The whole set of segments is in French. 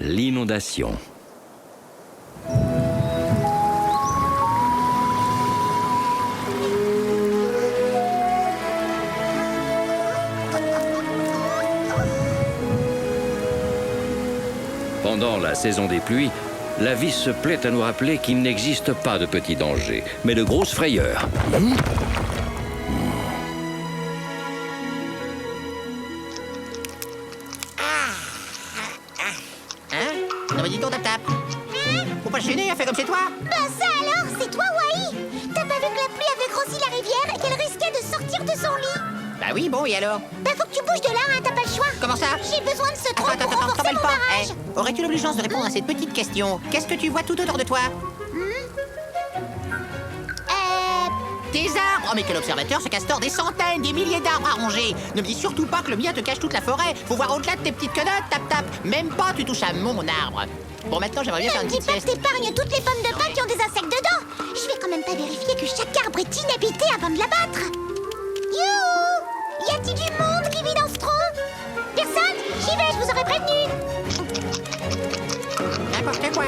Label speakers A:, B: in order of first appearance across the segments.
A: L'inondation. Pendant la saison des pluies, la vie se plaît à nous rappeler qu'il n'existe pas de petits dangers, mais de grosses frayeurs.
B: Non mais dis donc, Tap-Tap. Faut pas gêner, fais comme chez toi.
C: Bah ça alors, c'est toi, Wai. T'as pas vu que la pluie avait grossi la rivière et qu'elle risquait de sortir de son lit?
B: Bah oui, bon, et alors?
C: Bah faut que tu bouges de là, hein, t'as pas le choix.
B: Comment ça?
C: J'ai besoin de ce tronc pour renforcer
B: t'emballe
C: mon
B: pas.
C: barrage.
B: Aurais-tu l'obligeance de répondre à cette petite question? Qu'est-ce que tu vois tout autour de toi? Des arbres! Oh mais quel observateur, ce castor! Des centaines, des milliers d'arbres à ronger! Ne me dis surtout pas que le mien te cache toute la forêt! Faut voir au-delà de tes petites quenottes, Tap-Tap! Même pas tu touches à mon arbre! Bon, maintenant j'aimerais bien faire
C: Ne
B: une
C: dis
B: petite
C: pas que
B: sieste.
C: t'épargnes toutes les pommes de pin qui ont des insectes dedans. Je vais quand même pas vérifier que chaque arbre est inhabité avant de l'abattre. Youhou! Y a-t-il du monde qui vit dans ce tronc? Personne? J'y vais, je vous aurais prévenu.
B: N'importe quoi!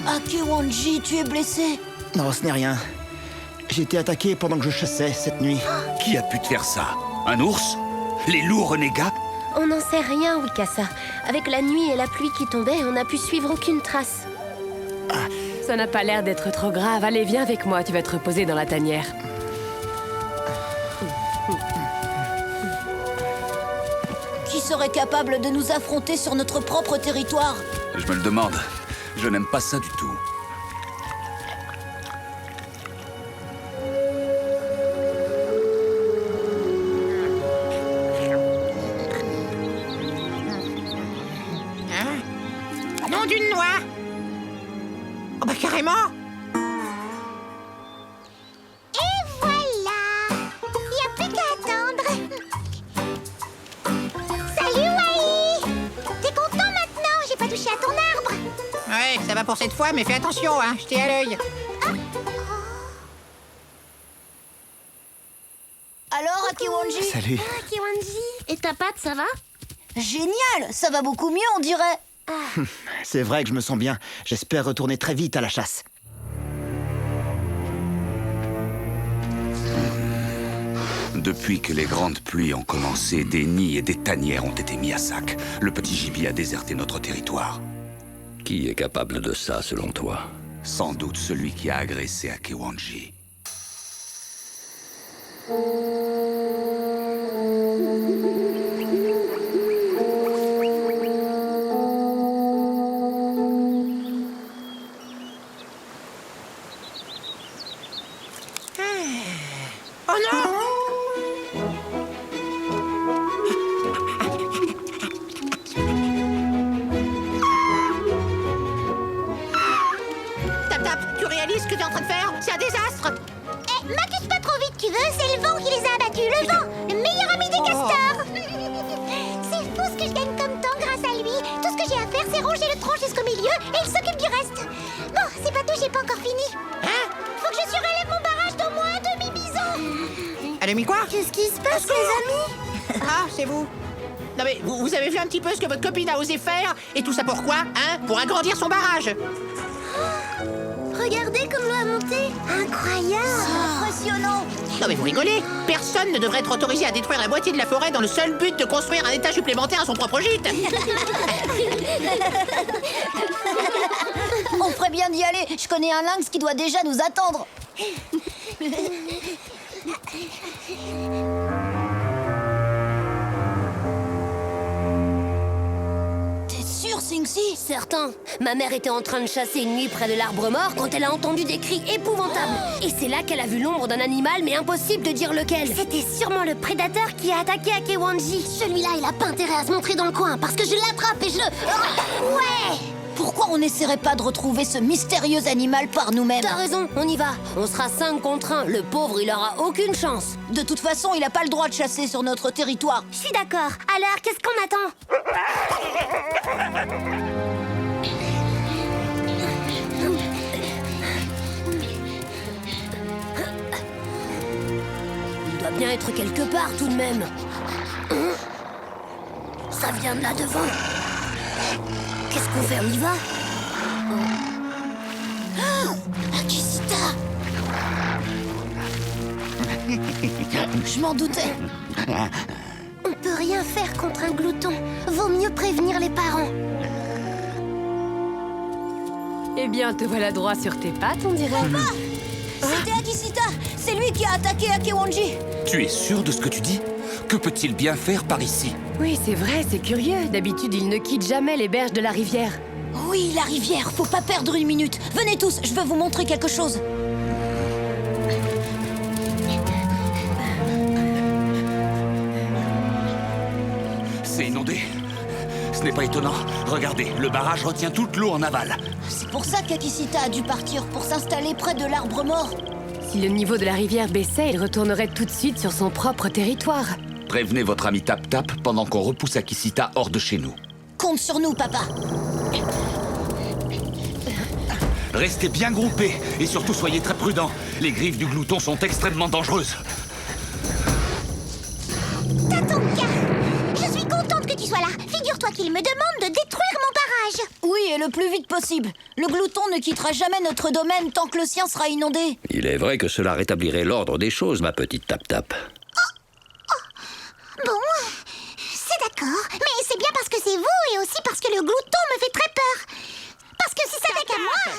D: Akewanji, tu es blessé?
E: Non, ce n'est rien. J'ai été attaqué pendant que je chassais cette nuit.
F: Qui a pu te faire ça? Un ours? Les loups renégats?
G: On n'en sait rien, Wikasa. Avec la nuit et la pluie qui tombaient, on n'a pu suivre aucune trace.
H: Ça n'a pas l'air d'être trop grave. Allez, viens avec moi, tu vas te reposer dans la tanière.
D: Qui serait capable de nous affronter sur notre propre territoire?
F: Je me le demande. Je n'aime pas ça du tout.
B: Hein? Nom d'une noix! Oh bah carrément!
C: Et voilà. Y a plus qu'à attendre. Salut, Wai. T'es content maintenant? J'ai pas touché à ton arbre.
B: Ouais, ça va pour cette fois, mais fais attention, hein, je t'ai à l'œil.
D: Alors, Akewanji?
E: Salut.
G: Ah, Kiwanji. Et ta patte, ça va?
D: Génial! Ça va beaucoup mieux, on dirait.
E: C'est vrai que je me sens bien. J'espère retourner très vite à la chasse.
F: Depuis que les grandes pluies ont commencé, des nids et des tanières ont été mis à sac. Le petit gibier a déserté notre territoire.
A: Qui est capable de ça, selon toi?
F: Sans doute celui qui a agressé Akewanji.
B: Oh non! Tap-Tap, tu réalises ce que tu es en train de faire? C'est un désastre!
C: Eh, m'accuse pas trop vite, tu veux? C'est le vent qui les a abattus. Le vent, le meilleur ami des castors. C'est fou ce que je gagne comme temps grâce à lui. Tout ce que j'ai à faire, c'est ronger le tronc jusqu'au milieu et il s'occupe du reste. Bon, c'est pas tout, j'ai pas encore fini.
B: Hein?
C: Faut que je surélève mon barrage d'au moins un demi-bison.
B: Elle a mis quoi?
C: Qu'est-ce qui se passe, les amis?
B: Ah, c'est vous. Non mais, vous avez vu un petit peu ce que votre copine a osé faire? Et tout ça pourquoi? Hein? Pour agrandir son barrage!
C: Regardez comme l'eau a monté. Incroyable.
D: Impressionnant!
B: Non mais vous rigolez! Personne ne devrait être autorisé à détruire la moitié de la forêt dans le seul but de construire un étage supplémentaire à son propre gîte!
D: On ferait bien d'y aller. Je connais un lynx qui doit déjà nous attendre. T'es sûr, Singsi?
G: Certain. Ma mère était en train de chasser une nuit près de l'arbre mort quand elle a entendu des cris épouvantables. Et c'est là qu'elle a vu l'ombre d'un animal, mais impossible de dire lequel. C'était sûrement le prédateur qui a attaqué Akewanji. Celui-là, il a pas intérêt à se montrer dans le coin, parce que je l'attrape et je le...
C: Ouais.
D: Pourquoi on n'essaierait pas de retrouver ce mystérieux animal par nous-mêmes?
G: T'as raison, on y va. On sera 5 contre 1. Le pauvre, il aura aucune chance.
D: De toute façon, il n'a pas le droit de chasser sur notre territoire.
C: Je suis d'accord. Alors, qu'est-ce qu'on attend?
G: Il doit bien être quelque part tout de même. Ça vient de là devant. Qu'est-ce qu'on fait? On y va?
D: Akisita! Je m'en doutais.
C: On peut rien faire contre un glouton. Vaut mieux prévenir les parents.
H: Eh bien, te voilà droit sur tes pattes, on dirait.
D: C'était Akisita! C'est lui qui a attaqué Akewanji!
F: Tu es sûr de ce que tu dis? Que peut-il bien faire par ici?
H: Oui, c'est vrai, c'est curieux. D'habitude, il ne quitte jamais les berges de la rivière.
D: Oui, la rivière, faut pas perdre une minute. Venez tous, je veux vous montrer quelque chose.
F: C'est inondé. Ce n'est pas étonnant. Regardez, le barrage retient toute l'eau en aval.
D: C'est pour ça qu'Akisita a dû partir, pour s'installer près de l'arbre mort.
H: Si le niveau de la rivière baissait, il retournerait tout de suite sur son propre territoire.
F: Prévenez votre ami Tap Tap pendant qu'on repousse Akisita hors de chez nous.
D: Compte sur nous, papa.
F: Restez bien groupés et surtout soyez très prudents. Les griffes du glouton sont extrêmement dangereuses.
C: Tatonka, je suis contente que tu sois là. Figure-toi qu'il me demande de détruire mon barrage.
D: Oui, et le plus vite possible. Le glouton ne quittera jamais notre domaine tant que le sien sera inondé.
A: Il est vrai que cela rétablirait l'ordre des choses, ma petite Tap Tap.
C: Bon, c'est d'accord. Mais c'est bien parce que c'est vous et aussi parce que le glouton me fait très peur. Parce que si ça n'était qu'à moi...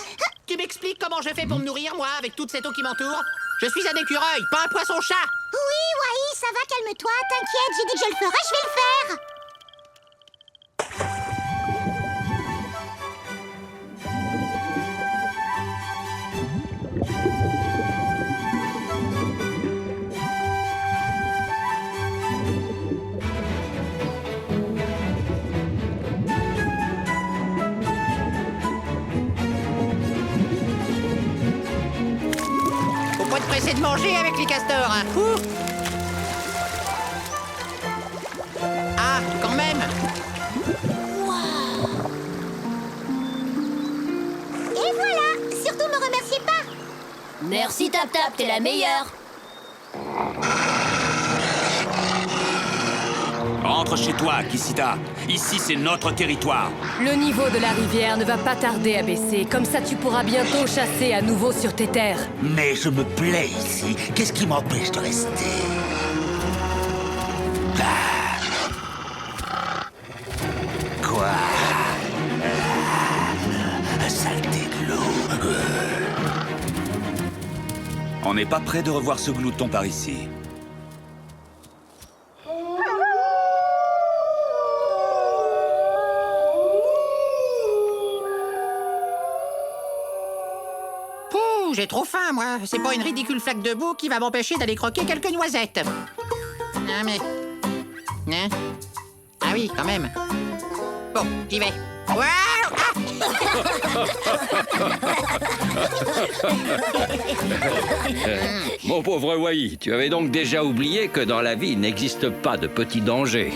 B: Tu m'expliques comment je fais pour me nourrir, moi, avec toute cette eau qui m'entoure? Je suis un écureuil, pas un poisson-chat.
C: Oui, Wai, ça va, calme-toi, t'inquiète, j'ai dit que je le ferais, je vais le faire.
B: Faut pas te presser de manger avec les castors, hein. Ouh. Ah, quand même.
C: Et voilà, surtout me remerciez pas.
G: Merci Tap Tap, t'es la meilleure.
F: Rentre chez toi, Akisita. Ici, c'est notre territoire.
H: Le niveau de la rivière ne va pas tarder à baisser. Comme ça, tu pourras bientôt chasser à nouveau sur tes terres.
I: Mais je me plais ici. Qu'est-ce qui m'empêche de rester? Quoi? Saleté de l'eau.
F: On n'est pas près de revoir ce glouton par ici.
B: Pouh, j'ai trop faim, moi. C'est pas une ridicule flaque de boue qui va m'empêcher d'aller croquer quelques noisettes. Ah, mais... Hein? Ah oui, quand même. Bon, j'y vais. Waouh!
A: Mon pauvre Wai, tu avais donc déjà oublié que dans la vie, il n'existe pas de petits dangers.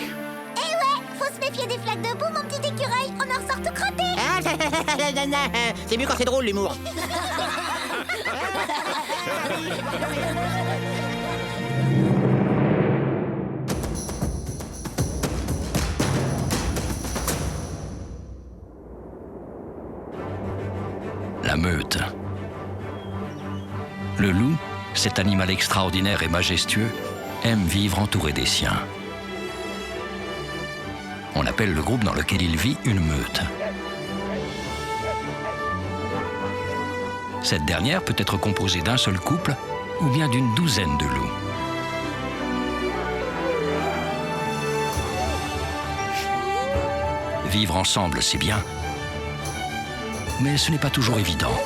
C: Eh ouais, faut se méfier des flaques de boue, mon petit écureuil. On en ressort tout crotté.
B: Ah, c'est mieux quand c'est drôle, l'humour.
A: La meute. Le loup, cet animal extraordinaire et majestueux, aime vivre entouré des siens. On appelle le groupe dans lequel il vit une meute. Cette dernière peut être composée d'un seul couple ou bien d'une douzaine de loups. Vivre ensemble, c'est bien, mais ce n'est pas toujours évident.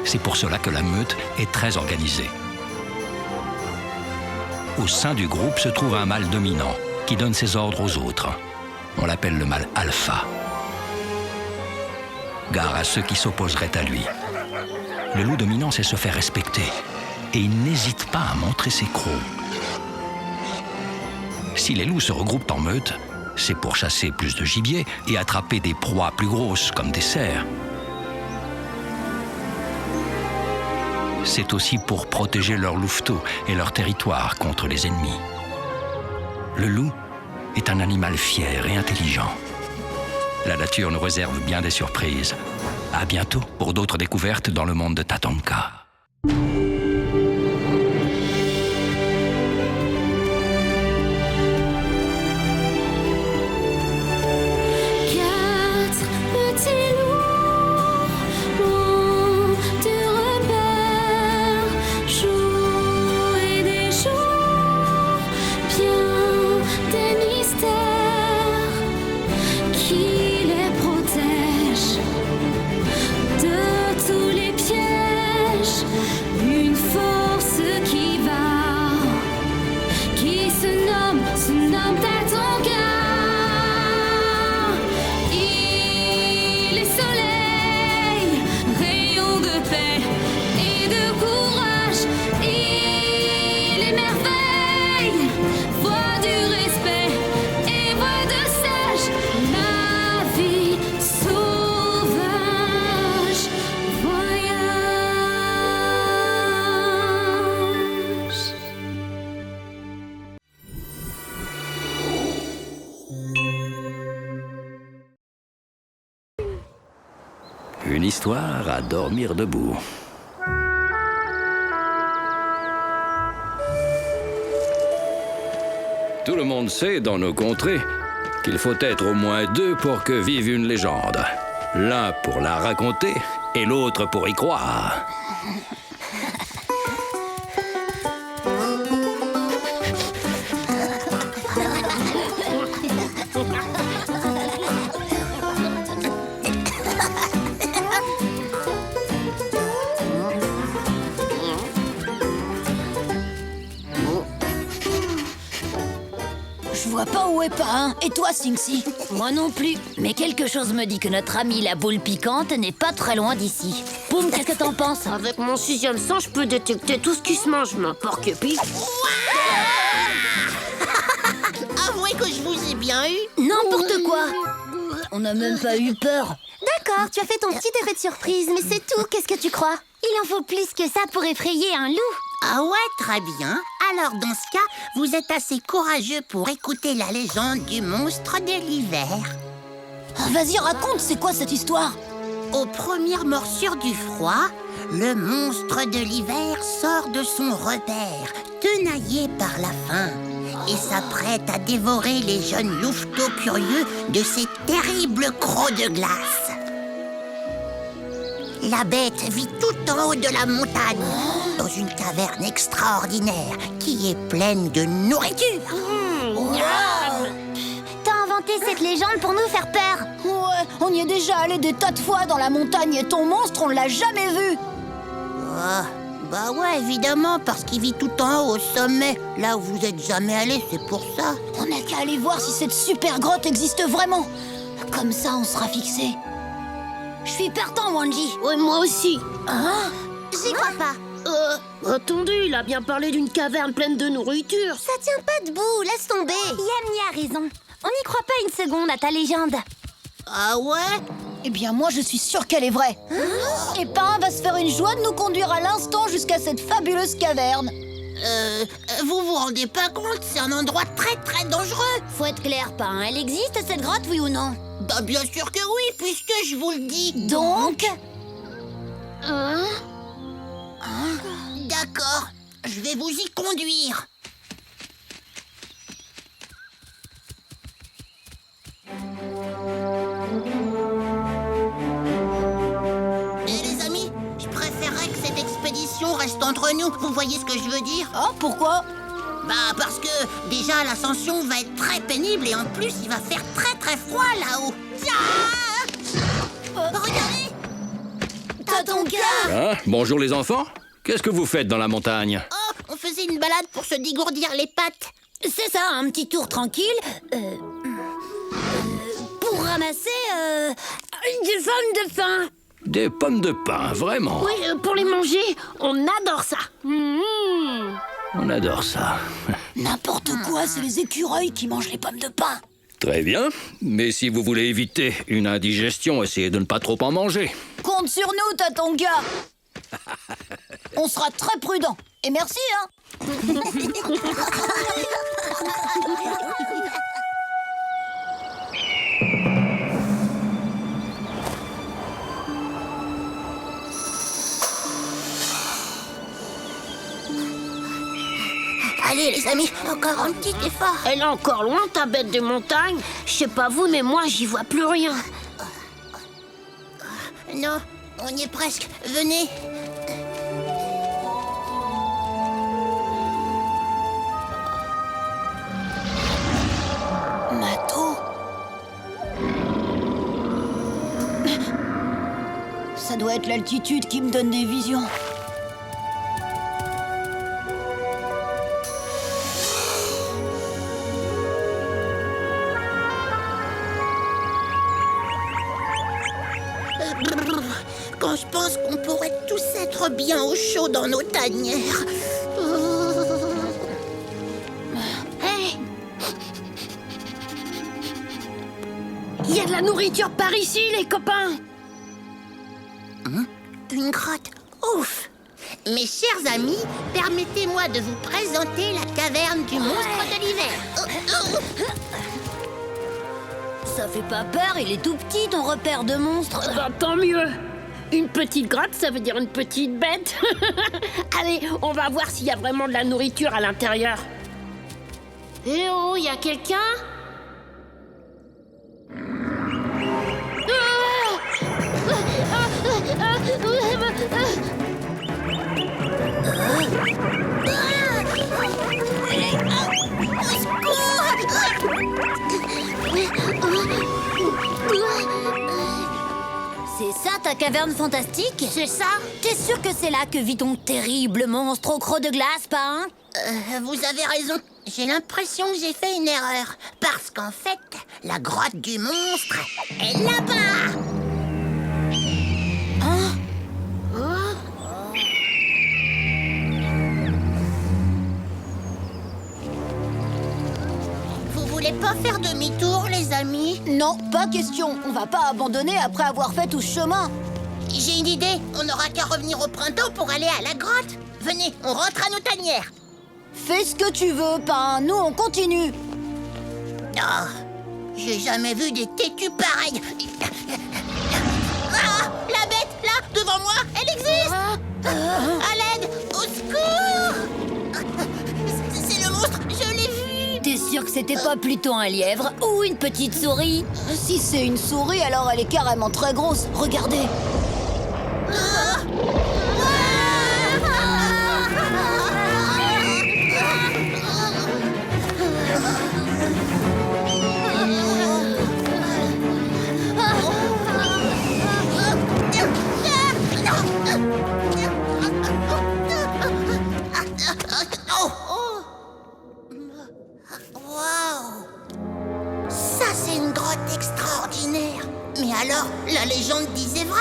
A: C'est pour cela que la meute est très organisée. Au sein du groupe se trouve un mâle dominant qui donne ses ordres aux autres. On l'appelle le mâle alpha.
J: gare à ceux qui s'opposeraient à lui. Le loup dominant sait se faire respecter et il n'hésite pas à montrer ses crocs. Si les loups se regroupent en meute, c'est pour chasser plus de gibier et attraper des proies plus grosses comme des cerfs. C'est aussi pour protéger leur louveteau et leur territoire contre les ennemis. Le loup est un animal fier et intelligent. La nature nous réserve bien des surprises. À bientôt pour d'autres découvertes dans le monde de Tatanka.
A: Une histoire à dormir debout. Tout le monde sait dans nos contrées qu'il faut être au moins deux pour que vive une légende. L'un pour la raconter et l'autre pour y croire.
D: Je vois pas où est Parrain. Et toi, Sinxi?
G: Moi non plus. Mais quelque chose me dit que notre amie la boule piquante n'est pas très loin d'ici. Poum, qu'est-ce que t'en penses?
K: Avec mon 6e sens, je peux détecter tout ce qui se mange, ma porc-épice.
B: Avouez que je vous ai bien eu.
G: N'importe quoi. On n'a même pas eu peur.
C: D'accord, tu as fait ton petit effet de surprise, mais c'est tout. Qu'est-ce que tu crois? Il en faut plus que ça pour effrayer un loup.
B: Ah ouais, très bien. Alors, dans ce cas, vous êtes assez courageux pour écouter la légende du monstre de l'hiver.
D: Oh, vas-y, raconte, c'est quoi cette histoire?
B: Aux premières morsures du froid, le monstre de l'hiver sort de son repère, tenaillé par la faim, et s'apprête à dévorer les jeunes louveteaux curieux de ses terribles crocs de glace. La bête vit tout en haut de la montagne, dans une caverne extraordinaire qui est pleine de nourriture.
C: T'as inventé cette légende pour nous faire peur.
D: Ouais, on y est déjà allé des tas de fois dans la montagne et ton monstre, on l'a jamais vu.
B: Bah ouais, évidemment, parce qu'il vit tout en haut, au sommet. Là où vous êtes jamais allé, c'est pour ça.
D: On n'a qu'à aller voir si cette super grotte existe vraiment. Comme ça, on sera fixé. Je suis partant, Wanji.
K: Ouais, moi aussi.
D: Hein?
C: J'y crois pas.
K: Attendez, il a bien parlé d'une caverne pleine de nourriture.
C: Ça tient pas debout, laisse tomber. Yamni a raison. On n'y croit pas une seconde à ta légende.
B: Ah ouais?
D: Eh bien, moi, je suis sûre qu'elle est vraie. Et Parrain va se faire une joie de nous conduire à l'instant jusqu'à cette fabuleuse caverne.
B: Vous vous rendez pas compte, c'est un endroit très très dangereux.
G: Faut être clair, Parrain. Elle existe, cette grotte, oui ou non?
B: Bah bien sûr que oui, puisque je vous le dis.
D: Donc?
B: D'accord, je vais vous y conduire. Et les amis, je préférerais que cette expédition reste entre nous. Vous voyez ce que je veux dire?
D: Ah, pourquoi?
B: Bah parce que déjà l'ascension va être très pénible et en plus il va faire très très froid là-haut. Regardez!
D: Tatanka!
A: Hein? Bonjour les enfants. Qu'est-ce que vous faites dans la montagne?
B: Oh, on faisait une balade pour se dégourdir les pattes.
G: C'est ça, un petit tour tranquille. Pour ramasser
K: Des pommes de pain.
A: Des pommes de pin, vraiment.
K: Oui, pour les manger, on adore ça.
A: On adore ça.
D: N'importe quoi, c'est les écureuils qui mangent les pommes de pin.
A: Très bien, mais si vous voulez éviter une indigestion, essayez de ne pas trop en manger.
D: Compte sur nous, Tatonga. On sera très prudents. Et merci, hein.
C: Allez, les amis, encore un petit effort.
K: Elle est encore loin, ta bête de montagne. Je sais pas vous, mais moi, j'y vois plus rien.
C: Non, on y est presque. Venez.
D: Mato. Ça doit être l'altitude qui me donne des visions.
C: Quand je pense qu'on pourrait tous être bien au chaud dans nos tanières.
K: Hé! Il y a de la nourriture par ici, les copains.
C: Une grotte. Ouf! Mes chers amis, permettez-moi de vous présenter la caverne du monstre de l'hiver.
D: Ça fait pas peur, il est tout petit, ton repère de monstre.
K: Bah, tant mieux. Une petite grotte, ça veut dire une petite bête. Allez, on va voir s'il y a vraiment de la nourriture à l'intérieur. Eh oh, il y a quelqu'un?
D: C'est ça ta caverne fantastique?
C: C'est ça?
D: T'es sûr que c'est là que vit ton terrible monstre au croc de glace, pas hein?
C: Vous avez raison. J'ai l'impression que j'ai fait une erreur. Parce qu'en fait, la grotte du monstre est là-bas.
D: Hein?
C: Vous voulez pas faire demi-tour, les amis?
D: Non, pas question. On va pas abandonner après avoir fait tout ce chemin.
C: J'ai une idée. On n'aura qu'à revenir au printemps pour aller à la grotte. Venez, on rentre à nos tanières.
D: Fais ce que tu veux, Pain. Nous, on continue.
C: Oh, j'ai jamais vu des têtus pareils. Ah, la bête, là, devant moi, elle existe. À l'aide, au secours. C'est le monstre, je l'ai vu.
D: T'es sûr que c'était pas plutôt un lièvre ou une petite souris? Si c'est une souris, alors elle est carrément très grosse. Regardez.
C: Waouh! Ça, c'est une grotte extraordinaire. Mais alors, la légende disait vrai.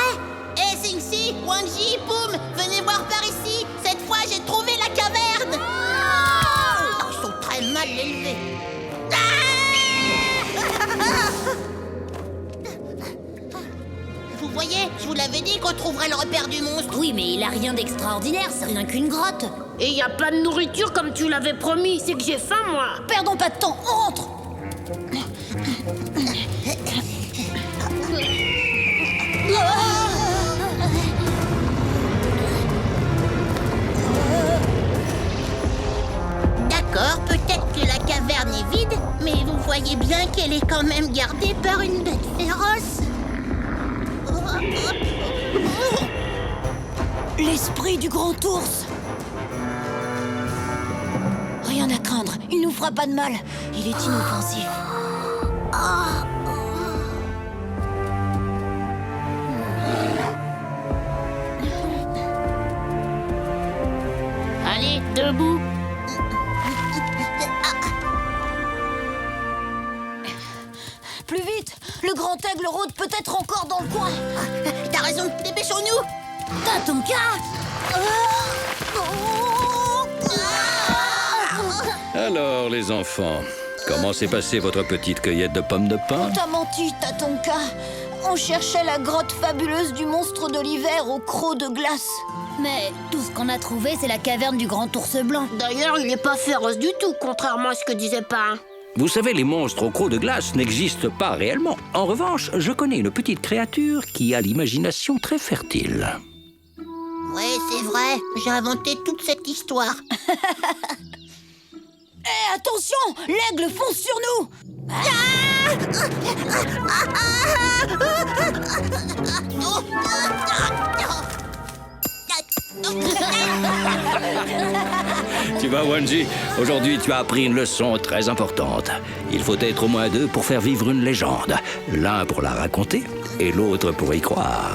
C: Eh, Sing-Si, Wang-Ji, Poum, venez voir par ici. Cette fois, j'ai trouvé la caverne. Oh, ils sont très mal élevés. Vous voyez, je vous l'avais dit qu'on trouverait le repère du monstre.
D: Oui, mais il a rien d'extraordinaire, c'est rien qu'une grotte.
K: Et il n'y a pas de nourriture comme tu l'avais promis. C'est que j'ai faim, moi.
D: Perdons pas de temps, on rentre.
C: D'accord, peut-être que la caverne est vide, mais vous voyez bien qu'elle est quand même gardée par une bête féroce.
D: L'esprit du grand ours. Rien à craindre, il nous fera pas de mal. Il est inoffensif.
K: Allez, debout.
D: Plus vite, Le grand aigle rôde peut-être encore dans le coin.
B: T'as raison, dépêchons-nous.
D: Tatonka!
A: Alors, les enfants, comment s'est passée votre petite cueillette de pommes de pin?
D: T'as menti, Tatonka. On cherchait la grotte fabuleuse du monstre de l'hiver au croc de glace.
G: Mais tout ce qu'on a trouvé, c'est la caverne du grand ours blanc.
K: D'ailleurs, il est pas féroce du tout, contrairement à ce que disait Pain.
A: Vous savez, les monstres au croc de glace n'existent pas réellement. En revanche, je connais une petite créature qui a l'imagination très fertile.
B: Ouais, c'est vrai. J'ai inventé toute cette histoire.
D: Hé, attention! L'aigle fonce sur nous!
A: Tu vois, Wanji, aujourd'hui tu as appris une leçon très importante. Il faut être au moins deux pour faire vivre une légende. L'un pour la raconter et l'autre pour y croire.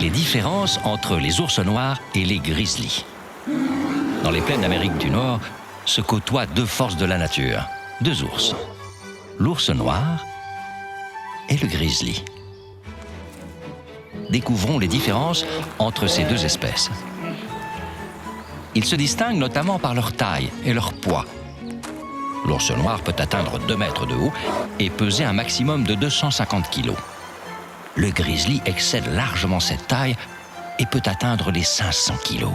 J: Les différences entre les ours noirs et les grizzlies. Dans les plaines d'Amérique du Nord se côtoient deux forces de la nature, deux ours, l'ours noir et le grizzly. Découvrons les différences entre ces deux espèces. Ils se distinguent notamment par leur taille et leur poids. L'ours noir peut atteindre 2 mètres de haut et peser un maximum de 250 kilos. Le grizzly excède largement cette taille et peut atteindre les 500 kilos.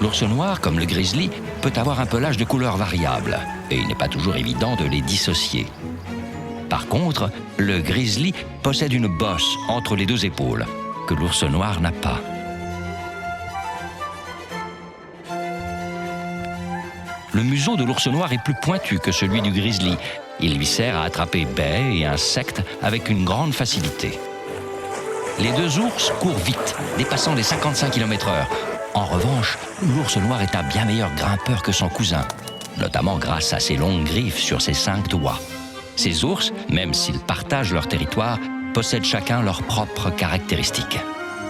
J: L'ours noir, comme le grizzly, peut avoir un pelage de couleur variable et il n'est pas toujours évident de les dissocier. Par contre, le grizzly possède une bosse entre les deux épaules que l'ours noir n'a pas. Le museau de l'ours noir est plus pointu que celui du grizzly. Il lui sert à attraper baies et insectes avec une grande facilité. Les deux ours courent vite, dépassant les 55 km/h. En revanche, l'ours noir est un bien meilleur grimpeur que son cousin, notamment grâce à ses longues griffes sur ses 5 doigts. Ces ours, même s'ils partagent leur territoire, possèdent chacun leurs propres caractéristiques.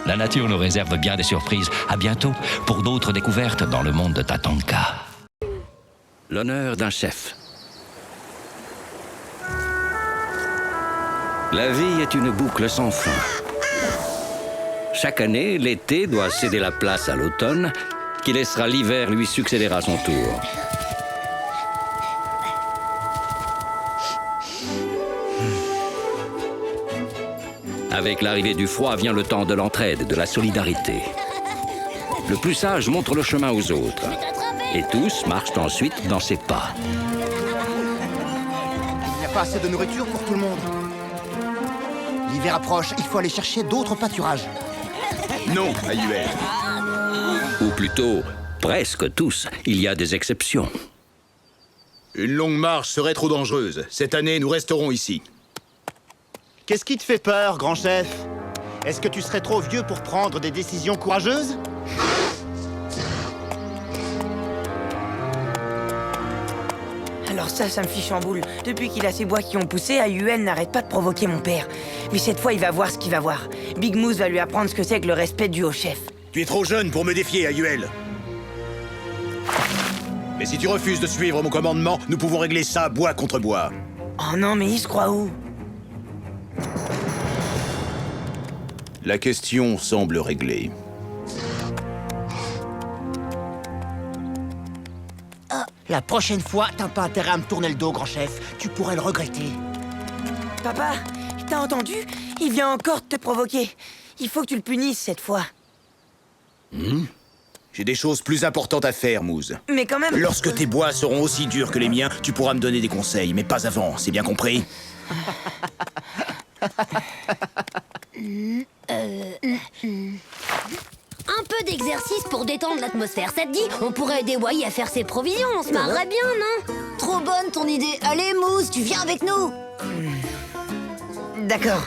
J: La nature nous réserve bien des surprises. À bientôt pour d'autres découvertes dans le monde de Tatonka.
A: L'honneur d'un chef. La vie est une boucle sans fin. Chaque année, l'été doit céder la place à l'automne, qui laissera l'hiver lui succéder à son tour. Avec l'arrivée du froid vient le temps de l'entraide, de la solidarité. Le plus sage montre le chemin aux autres. Et tous marchent ensuite dans ses pas.
E: Il n'y a pas assez de nourriture pour tout le monde. L'hiver approche, il faut aller chercher d'autres pâturages.
F: Non, Ayuel.
A: Ou plutôt, presque tous. Il y a des exceptions.
L: Une longue marche serait trop dangereuse. Cette année, nous resterons ici.
E: Qu'est-ce qui te fait peur, grand chef? Est-ce que tu serais trop vieux pour prendre des décisions courageuses?
M: Alors ça me fiche en boule. Depuis qu'il a ces bois qui ont poussé, Ayuel n'arrête pas de provoquer mon père. Mais cette fois, il va voir ce qu'il va voir. Big Moose va lui apprendre ce que c'est que le respect dû au chef.
L: Tu es trop jeune pour me défier, Ayuel. Mais si tu refuses de suivre mon commandement, nous pouvons régler ça bois contre bois.
M: Oh non, mais il se croit où?
L: La question semble réglée.
E: La prochaine fois, t'as pas intérêt à me tourner le dos, grand chef. Tu pourrais le regretter.
M: Papa, t'as entendu? Il vient encore de te provoquer. Il faut que tu le punisses cette fois.
L: J'ai des choses plus importantes à faire, Moose.
M: Mais quand même...
L: Lorsque tes bois seront aussi durs que les miens, tu pourras me donner des conseils, mais pas avant, c'est bien compris?
G: Un peu d'exercice pour détendre l'atmosphère, ça te dit? On pourrait aider Wai à faire ses provisions, on se marrerait bien, non?
D: Trop bonne ton idée. Allez, Mousse, tu viens avec nous.
M: D'accord.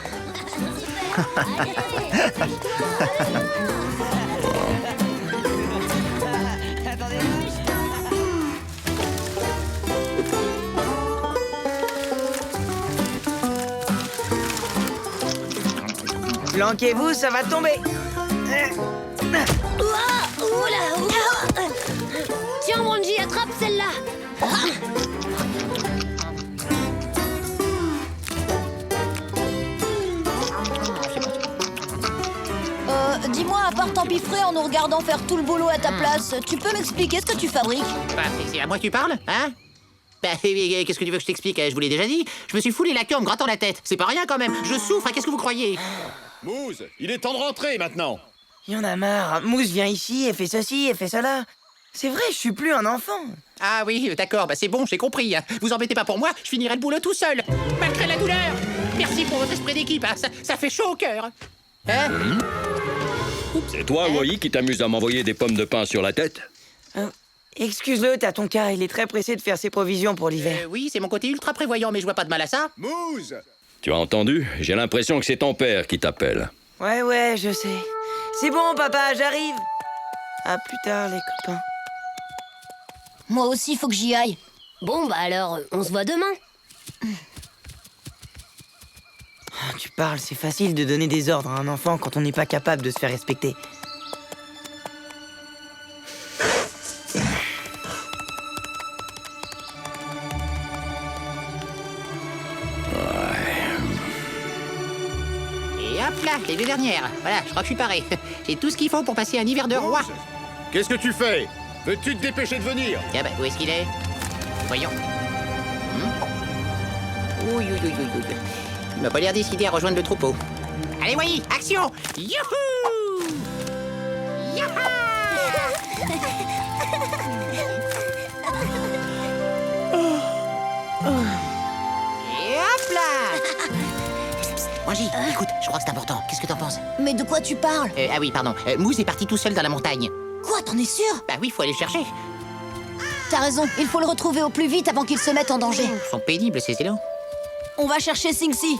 M: Planquez-vous, ça va tomber.
G: Tiens, Wanji, attrape celle-là.
D: Dis-moi, à part t'empiffrer en nous regardant faire tout le boulot à ta place, tu peux m'expliquer ce que tu fabriques?
B: Bah, c'est à moi que tu parles, hein? Bah, qu'est-ce que tu veux que je t'explique? Je vous l'ai déjà dit. Je me suis foulé la queue en me grattant la tête. C'est pas rien quand même. Je souffre, qu'est-ce que vous croyez?
L: Mousse, il est temps de rentrer maintenant.
M: Il y en a marre. Mousse vient ici et fait ceci et fait cela. C'est vrai, je suis plus un enfant.
B: Ah oui, d'accord, bah c'est bon, j'ai compris. Vous embêtez pas pour moi, je finirai le boulot tout seul. Malgré la douleur. Merci pour votre esprit d'équipe, hein. Ça fait chaud au cœur. Hein?
A: C'est toi, Wally, qui t'amuse à m'envoyer des pommes de pain sur la tête?
M: Excuse-le, t'as ton cas, il est très pressé de faire ses provisions pour l'hiver.
B: Oui, c'est mon côté ultra prévoyant, mais je vois pas de mal à ça.
L: Mousse!
A: Tu as entendu? J'ai l'impression que c'est ton père qui t'appelle.
M: Ouais, je sais. C'est bon, papa, j'arrive. À plus tard, les copains.
D: Moi aussi, faut que j'y aille.
G: Bon, bah alors, on se voit demain.
M: Tu parles, c'est facile de donner des ordres à un enfant quand on n'est pas capable de se faire respecter.
B: Et hop là, les deux dernières. Voilà, je crois que je suis paré. J'ai tout ce qu'il faut pour passer un hiver de roi.
L: Qu'est-ce que tu fais? Veux-tu te dépêcher de venir?
B: Tiens, bah, où est-ce qu'il est? Voyons. Oui. Il m'a pas l'air décidé à rejoindre le troupeau. Allez, voyez, action! Youhou! Yaha! Et hop là! Wanji, écoute, je crois que c'est important. Qu'est-ce que t'en penses?
D: Mais de quoi tu parles?
B: Ah oui, pardon. Mousse est parti tout seul dans la montagne.
D: Quoi, t'en es sûr?
B: Bah oui, faut aller le chercher.
D: T'as raison, il faut le retrouver au plus vite avant qu'il se mette en danger.
B: Ils sont pénibles, ces élans.
D: On va chercher Singsi.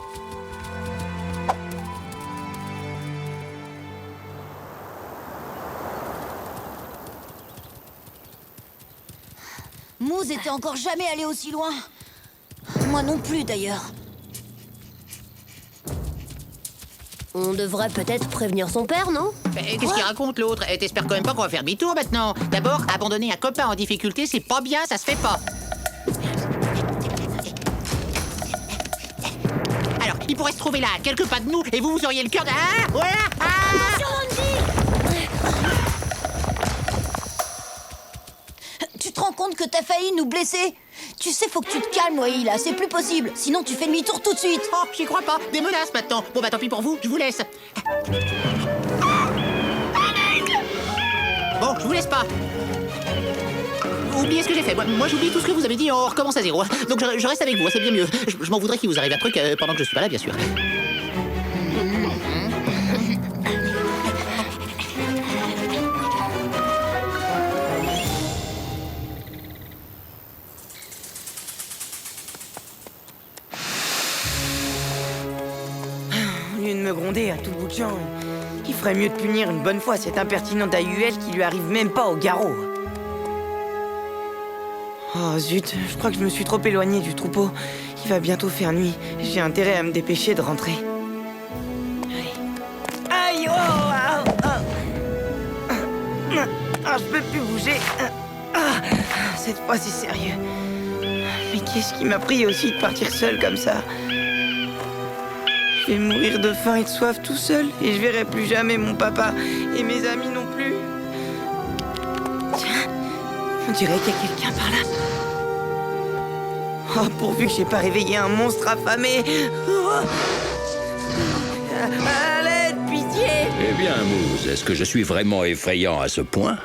D: Moose était encore jamais allé aussi loin. Moi non plus, d'ailleurs.
G: On devrait peut-être prévenir son père, non?
B: Qu'est-ce qu'il raconte, l'autre? T'espères quand même pas qu'on va faire demi-tour, maintenant? D'abord, abandonner un copain en difficulté, c'est pas bien, ça se fait pas. Alors, il pourrait se trouver là, à quelques pas de nous, et vous auriez le cœur de... Ah, voilà!
D: Tu te rends compte que t'as failli nous blesser? Tu sais, faut que tu te calmes, Wai, là, c'est plus possible. Sinon, tu fais demi-tour tout de suite.
B: Oh, j'y crois pas. Des menaces, maintenant. Bon, bah, tant pis pour vous, je vous laisse. Bon, je vous laisse pas. Oubliez ce que j'ai fait. Moi, j'oublie tout ce que vous avez dit, on recommence à zéro. Donc, je reste avec vous, c'est bien mieux. Je m'en voudrais qu'il vous arrive un truc pendant que je suis pas là, bien sûr.
M: Au lieu de me gronder à tout bout de champ, il ferait mieux de punir une bonne fois cette impertinente AUL qui lui arrive même pas au garrot. Oh zut, je crois que je me suis trop éloigné du troupeau. Il va bientôt faire nuit. J'ai intérêt à me dépêcher de rentrer. Aïe, je peux plus bouger. Cette fois, c'est sérieux. Mais qu'est-ce qui m'a pris aussi de partir seul comme ça? Je vais mourir de faim et de soif tout seul, et je verrai plus jamais mon papa et mes amis non plus. Tiens, on dirait qu'il y a quelqu'un par là. Oh, pourvu que j'ai pas réveillé un monstre affamé. Oh. À l'aide, pitié.
A: Eh bien, Mousse, est-ce que je suis vraiment effrayant à ce point?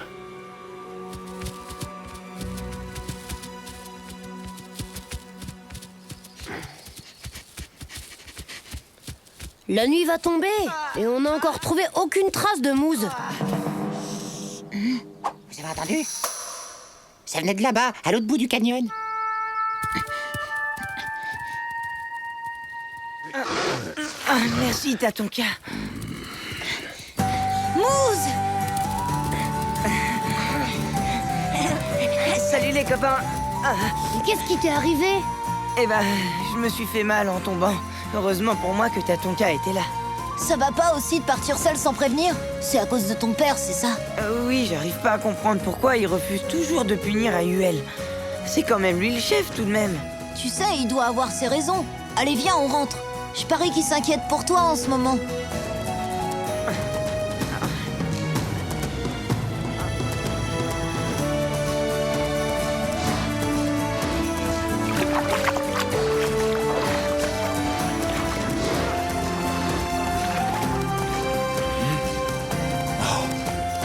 G: La nuit va tomber et on n'a encore trouvé aucune trace de Mousse.
B: Vous avez entendu? Ça venait de là-bas, à l'autre bout du canyon.
M: Merci, Tatonka.
D: Mousse!
M: Salut les copains.
G: Qu'est-ce qui t'est arrivé?
M: Eh ben, je me suis fait mal en tombant. Heureusement pour moi que Tatonka était là.
D: Ça va pas aussi de partir seul sans prévenir? C'est à cause de ton père, c'est ça?
M: Oui, j'arrive pas à comprendre pourquoi il refuse toujours de punir Ayuel. C'est quand même lui le chef, tout de même.
D: Tu sais, il doit avoir ses raisons. Allez, viens, on rentre. Je parie qu'il s'inquiète pour toi en ce moment.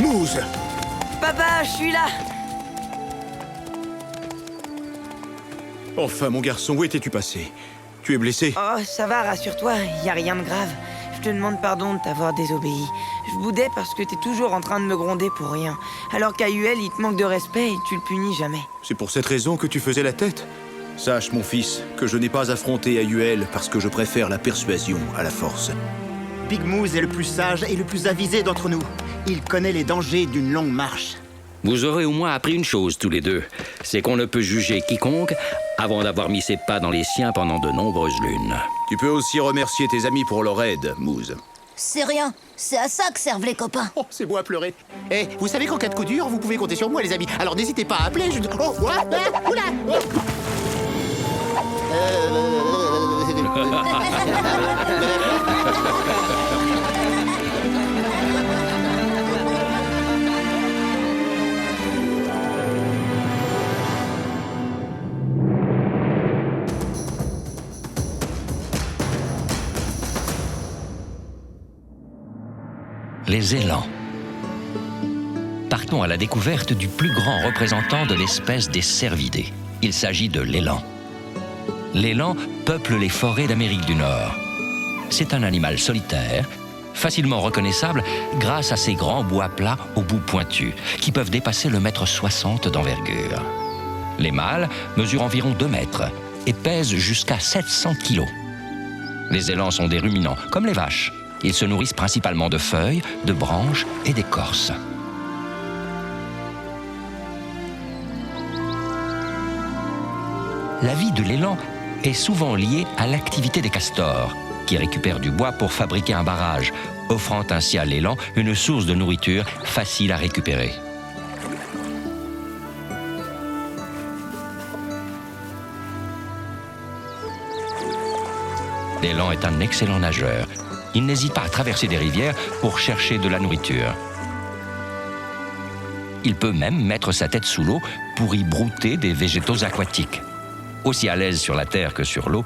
L: Moose!
M: Papa, je suis là.
L: Enfin, mon garçon, où étais-tu passé? Tu es blessé?
M: Oh, ça va, rassure-toi, y a rien de grave. Je te demande pardon de t'avoir désobéi. Je boudais parce que t'es toujours en train de me gronder pour rien. Alors qu'Ayuel, il te manque de respect et tu le punis jamais.
L: C'est pour cette raison que tu faisais la tête? Sache, mon fils, que je n'ai pas affronté Ayuel parce que je préfère la persuasion à la force.
E: Big Moose est le plus sage et le plus avisé d'entre nous. Il connaît les dangers d'une longue marche.
A: Vous aurez au moins appris une chose tous les deux, c'est qu'on ne peut juger quiconque avant d'avoir mis ses pas dans les siens pendant de nombreuses lunes.
L: Tu peux aussi remercier tes amis pour leur aide, Moose.
D: C'est rien, c'est à ça que servent les copains.
B: Oh, c'est beau à pleurer. Eh, vous savez qu'en cas de coup dur, vous pouvez compter sur moi, les amis. Alors n'hésitez pas à appeler, je... Oh, what? Oula!
J: Les élans. Partons à la découverte du plus grand représentant de l'espèce des cervidés. Il s'agit de l'élan. L'élan peuple les forêts d'Amérique du Nord. C'est un animal solitaire, facilement reconnaissable grâce à ses grands bois plats au bout pointu, qui peuvent dépasser le 1,60 m d'envergure. Les mâles mesurent environ 2 mètres et pèsent jusqu'à 700 kg. Les élans sont des ruminants, comme les vaches. Ils se nourrissent principalement de feuilles, de branches et d'écorces. La vie de l'élan est souvent liée à l'activité des castors, qui récupèrent du bois pour fabriquer un barrage, offrant ainsi à l'élan une source de nourriture facile à récupérer. L'élan est un excellent nageur. Il n'hésite pas à traverser des rivières pour chercher de la nourriture. Il peut même mettre sa tête sous l'eau pour y brouter des végétaux aquatiques. Aussi à l'aise sur la terre que sur l'eau,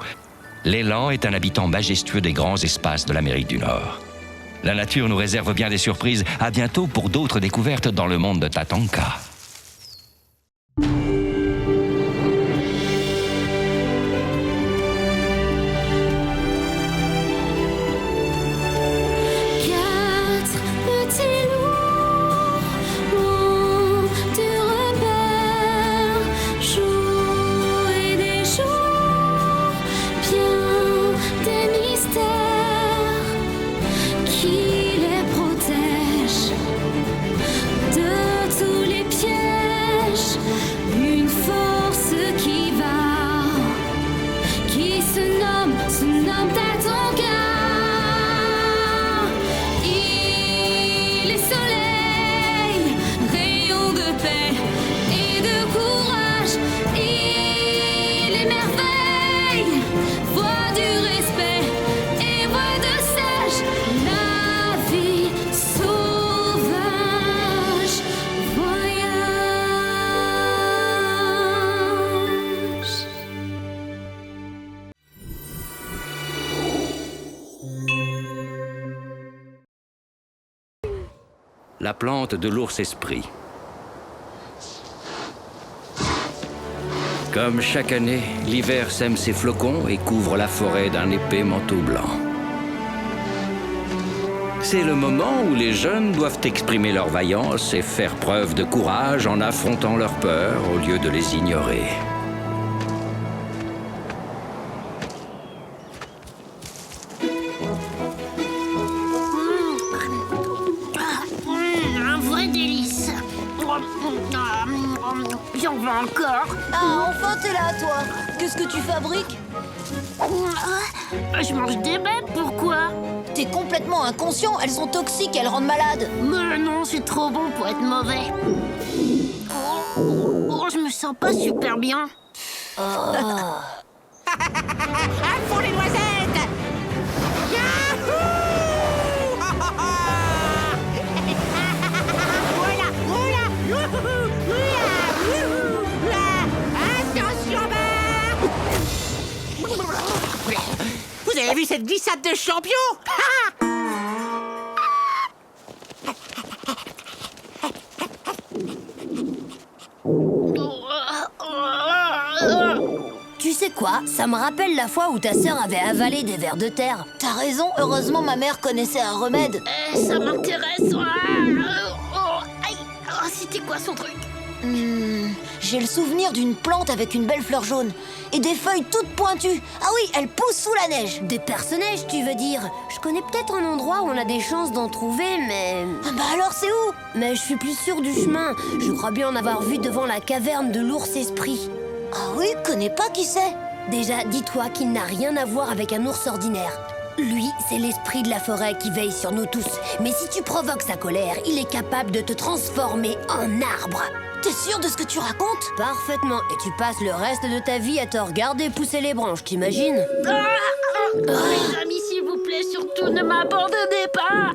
J: l'élan est un habitant majestueux des grands espaces de l'Amérique du Nord. La nature nous réserve bien des surprises. À bientôt pour d'autres découvertes dans le monde de Tatanka. La plante de l'ours esprit. Comme chaque année, l'hiver sème ses flocons et couvre la forêt d'un épais manteau blanc. C'est le moment où les jeunes doivent exprimer leur vaillance et faire preuve de courage en affrontant leurs peurs au lieu de les ignorer.
K: Un vrai délice. J'en veux encore.
D: Ah, enfin t'es là, toi. Qu'est-ce que tu fabriques?
K: Je mange des bêtes, pourquoi?
D: T'es complètement inconscient, elles sont toxiques, elles rendent malade.
K: Mais non, c'est trop bon pour être mauvais. Oh, je me sens pas super bien.
B: À fond les noisettes! Yahoo! Voilà, voilà! Youhou! Youhou! Attention, barre! Vous avez vu cette glissade de champion?
G: Tu sais quoi? Ça me rappelle la fois où ta sœur avait avalé des vers de terre.
D: T'as raison, heureusement ma mère connaissait un remède.
K: Ça m'intéresse. Aïe. Oh, c'était quoi son truc?
D: J'ai le souvenir d'une plante avec une belle fleur jaune et des feuilles toutes pointues. Ah oui, elle pousse sous la neige.
G: Des perce-neige, tu veux dire? Je connais peut-être un endroit où on a des chances d'en trouver, mais...
D: Ah bah alors c'est où?
G: Mais je suis plus sûre du chemin. Je crois bien en avoir vu devant la caverne de l'ours esprit.
D: Ah oui, connais pas qui c'est?
G: Déjà, dis-toi qu'il n'a rien à voir avec un ours ordinaire. Lui, c'est l'esprit de la forêt qui veille sur nous tous. Mais si tu provoques sa colère, il est capable de te transformer en arbre.
D: T'es sûr de ce que tu racontes?
G: Parfaitement. Et tu passes le reste de ta vie à te regarder pousser les branches, t'imagines?
K: Mes amis, s'il vous plaît, surtout ne m'abandonnez pas.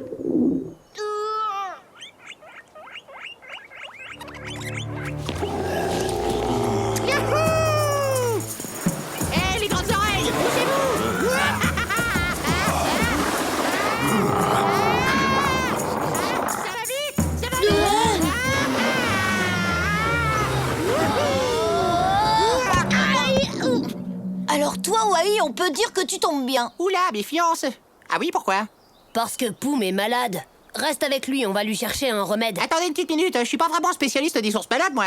B: Yahoo! Hé, les grandes oreilles, poussez-vous! Ça va vite! Ça va vite!
D: Alors toi, Wai, on peut dire que tu tombes bien.
B: Oula, méfiance! Ah oui, pourquoi?
G: Parce que Poum est malade. Reste avec lui, on va lui chercher un remède.
B: Attendez une petite minute, je suis pas vraiment spécialiste des ours malades, moi.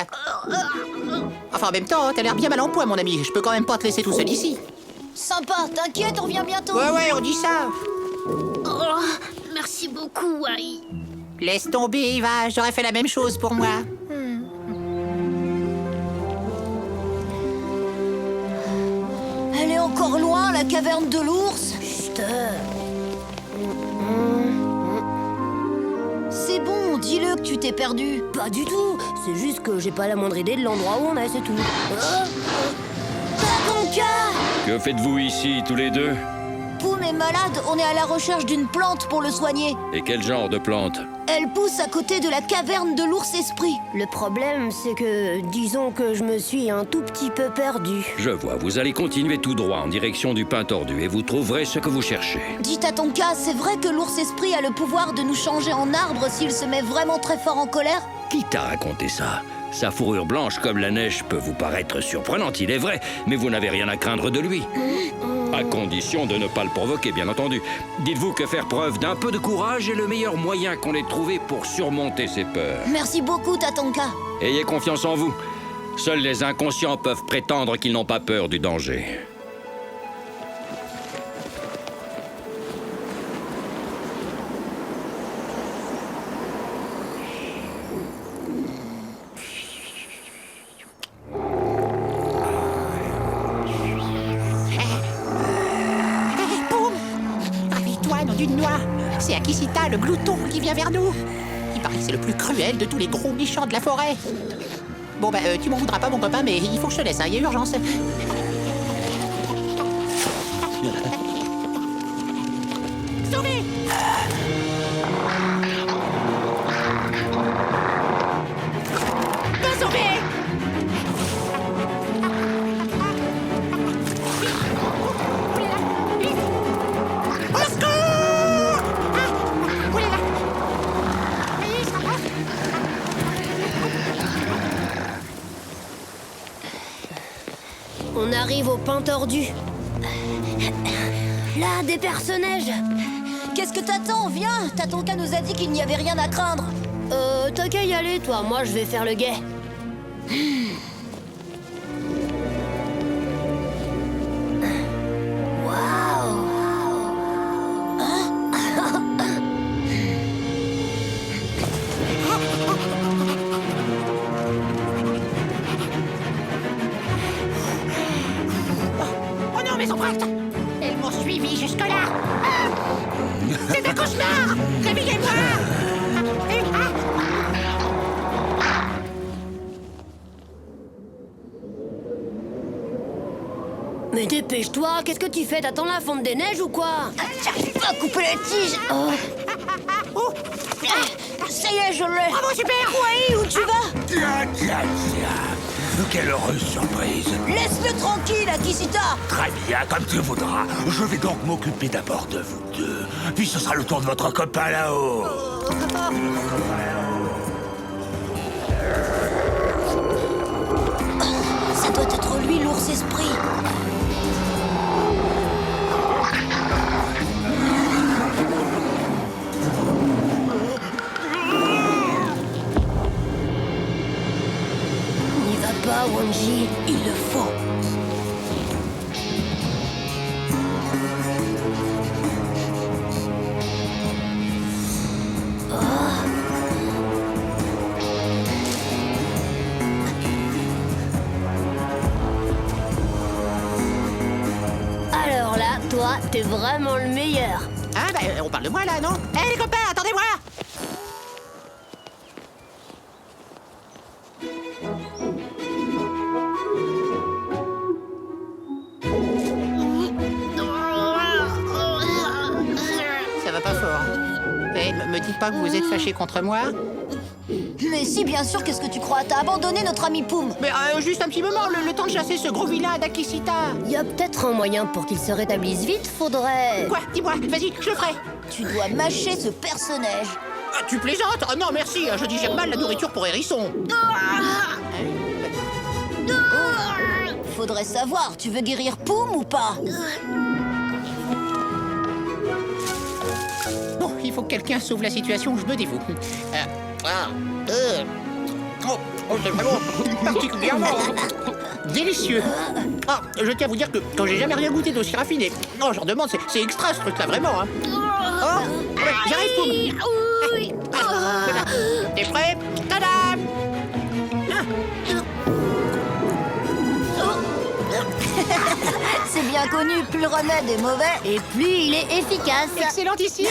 B: Enfin, en même temps, t'as l'air bien mal en point, mon ami. Je peux quand même pas te laisser tout seul ici.
D: Sympa, t'inquiète, on revient bientôt.
B: Ouais, on dit ça.
K: Oh, merci beaucoup, Wai.
B: Laisse tomber, Eva, j'aurais fait la même chose pour moi.
D: Elle est encore loin, la caverne de l'ours.
G: Chut.
D: C'est bon, dis-le que tu t'es perdu.
G: Pas du tout. C'est juste que j'ai pas la moindre idée de l'endroit où on est, c'est tout.
D: Tatonka!
A: Que faites-vous ici, tous les deux?
D: Poum est malade, on est à la recherche d'une plante pour le soigner.
A: Et quel genre de plante?
D: Elle pousse à côté de la caverne de l'ours esprit.
G: Le problème, c'est que, disons que je me suis un tout petit peu perdu.
A: Je vois, vous allez continuer tout droit en direction du pin tordu et vous trouverez ce que vous cherchez.
D: Dis Tatonka, c'est vrai que l'ours esprit a le pouvoir de nous changer en arbre s'il se met vraiment très fort en colère?
A: Qui t'a raconté ça? Sa fourrure blanche comme la neige peut vous paraître surprenante, il est vrai, mais vous n'avez rien à craindre de lui. À condition de ne pas le provoquer, bien entendu. Dites-vous que faire preuve d'un peu de courage est le meilleur moyen qu'on ait trouvé pour surmonter ses peurs.
D: Merci beaucoup, Tatonka.
A: Ayez confiance en vous. Seuls les inconscients peuvent prétendre qu'ils n'ont pas peur du danger.
B: D'une noix. C'est Akisita, le glouton, qui vient vers nous. Il paraît que c'est le plus cruel de tous les gros méchants de la forêt. Bon, bah, tu m'en voudras pas, mon copain, mais il faut que je te laisse, hein, il y a urgence. Sauvez! Pas sauvé!
G: On arrive au pin tordu. Là, des perce-neige.
D: Qu'est-ce que t'attends? Viens, Tatonka nous a dit qu'il n'y avait rien à craindre.
G: T'as qu'à y aller, toi. Moi, je vais faire le guet.
B: Oh non, mes empreintes! Elles m'ont suivi jusque-là! cauchemar! Réveillez-moi!
G: Mais dépêche-toi, qu'est-ce que tu fais? T'attends la fonte des neiges ou quoi?
D: J'arrive pas à couper la tige. Oh. Ça y est, je l'ai.
B: Bravo, super!
D: Oui, où tu vas?
I: Tiens. Quelle heureuse surprise.
D: Laisse-le tranquille, Akisita.
I: Très bien, comme tu voudras. Je vais donc m'occuper d'abord de vous deux. Puis ce sera le tour de votre copain là-haut.
D: Ça doit être lui, l'ours esprit.
G: N'y va pas, Wanji.
D: Il le faut.
G: Alors là, toi, t'es vraiment le meilleur.
B: Ah, bah, on parle de moi, là, non? Hé, les copains, attendez-moi! Ça va pas fort. Eh, me dites pas que vous êtes fâchés contre moi?
D: Mais si, bien sûr, qu'est-ce que tu crois? T'as abandonné notre ami Poum.
B: Mais juste un petit moment, le temps de chasser ce gros vilain d'Akisita.
G: Y a peut-être un moyen pour qu'il se rétablisse vite, faudrait...
B: Quoi? Dis-moi, vas-y, je le ferai.
D: Tu dois mâcher ce personnage.
B: Ah, tu plaisantes? Oh non, merci, je digère mal la nourriture pour hérisson.
D: Faudrait savoir, tu veux guérir Poum ou pas?
B: Bon, il faut que quelqu'un sauve la situation, je me dévoue. C'est vraiment particulièrement délicieux. Ah, je tiens à vous dire que quand j'ai jamais rien goûté d'aussi raffiné. Non, j'en demande, c'est extra ce truc-là, vraiment. Hein. Oh, ouais, j'arrive, Poum. Voilà. T'es prêt? Tadam!
D: C'est bien connu, plus le remède est mauvais,
G: et plus il est efficace.
B: Excellentissime.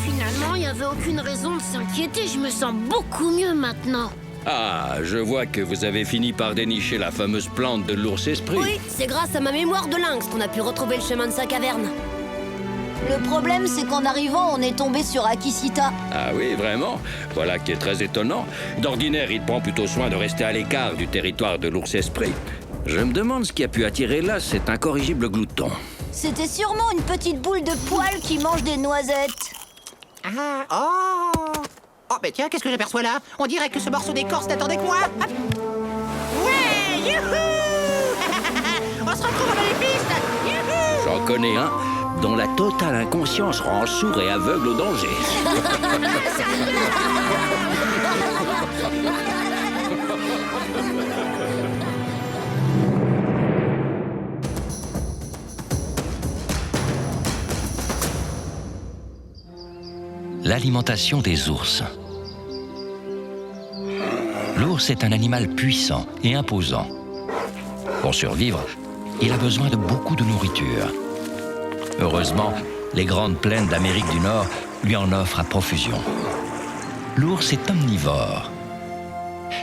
K: Finalement, il n'y avait aucune raison de s'inquiéter. Je me sens beaucoup mieux maintenant.
A: Ah, je vois que vous avez fini par dénicher la fameuse plante de l'ours esprit.
G: Oui, c'est grâce à ma mémoire de lynx qu'on a pu retrouver le chemin de sa caverne.
D: Le problème, c'est qu'en arrivant, on est tombé sur Akisita.
A: Ah oui, vraiment? Voilà qui est très étonnant. D'ordinaire, il prend plutôt soin de rester à l'écart du territoire de l'ours esprit. Je me demande ce qui a pu attirer là cet incorrigible glouton.
D: C'était sûrement une petite boule de poils qui mange des noisettes.
B: Ah, oh! Oh, mais tiens, qu'est-ce que j'aperçois là? On dirait que ce morceau d'écorce n'attendait que moi. Hop. Ouais, youhou! On se retrouve dans les pistes. Youhou!
A: J'en connais un dont la totale inconscience rend sourd et aveugle au danger.
J: L'alimentation des ours. L'ours est un animal puissant et imposant. Pour survivre, il a besoin de beaucoup de nourriture. Heureusement, les grandes plaines d'Amérique du Nord lui en offrent à profusion. L'ours est omnivore.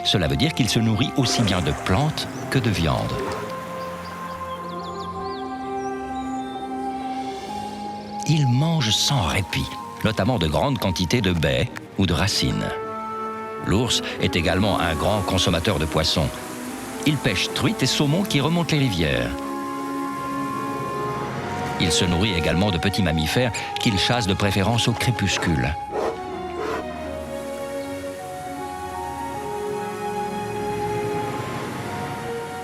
J: Cela veut dire qu'il se nourrit aussi bien de plantes que de viande. Il mange sans répit, notamment de grandes quantités de baies ou de racines. L'ours est également un grand consommateur de poissons. Il pêche truites et saumons qui remontent les rivières. Il se nourrit également de petits mammifères qu'il chasse de préférence au crépuscule.